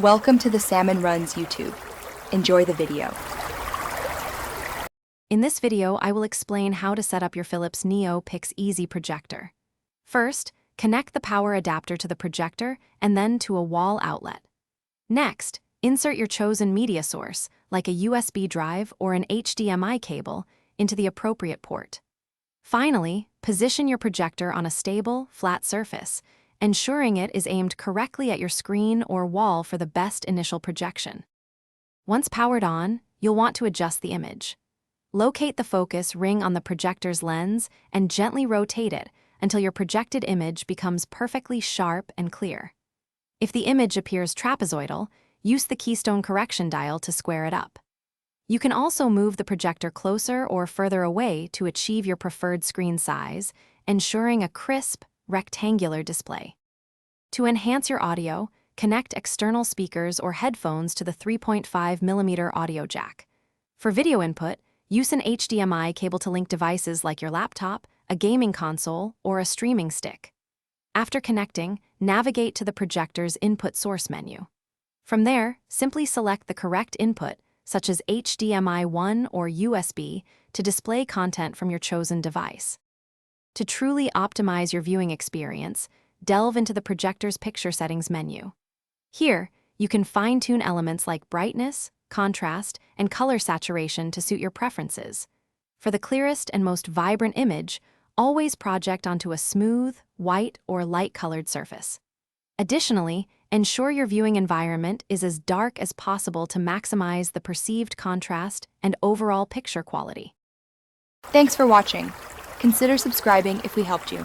Welcome to the Salmon Runs YouTube. Enjoy the video. In this video, I will explain how to set up your Philips Neopix Easy projector. First, connect the power adapter to the projector and then to a wall outlet. Next, insert your chosen media source, like a USB drive or an HDMI cable, into the appropriate port. Finally, position your projector on a stable, flat surface, ensuring it is aimed correctly at your screen or wall for the best initial projection. Once powered on, you'll want to adjust the image. Locate the focus ring on the projector's lens and gently rotate it until your projected image becomes perfectly sharp and clear. If the image appears trapezoidal, use the keystone correction dial to square it up. You can also move the projector closer or further away to achieve your preferred screen size, ensuring a crisp, rectangular display. To enhance your audio, connect external speakers or headphones to the 3.5mm audio jack. For video input, use an HDMI cable to link devices like your laptop, a gaming console, or a streaming stick. After connecting, navigate to the projector's input source menu. From there, simply select the correct input, such as HDMI 1 or USB, to display content from your chosen device. To truly optimize your viewing experience, delve into the projector's picture settings menu. Here, you can fine-tune elements like brightness, contrast, and color saturation to suit your preferences. For the clearest and most vibrant image, always project onto a smooth, white, or light-colored surface. Additionally, ensure your viewing environment is as dark as possible to maximize the perceived contrast and overall picture quality. Thanks for watching. Consider subscribing if we helped you.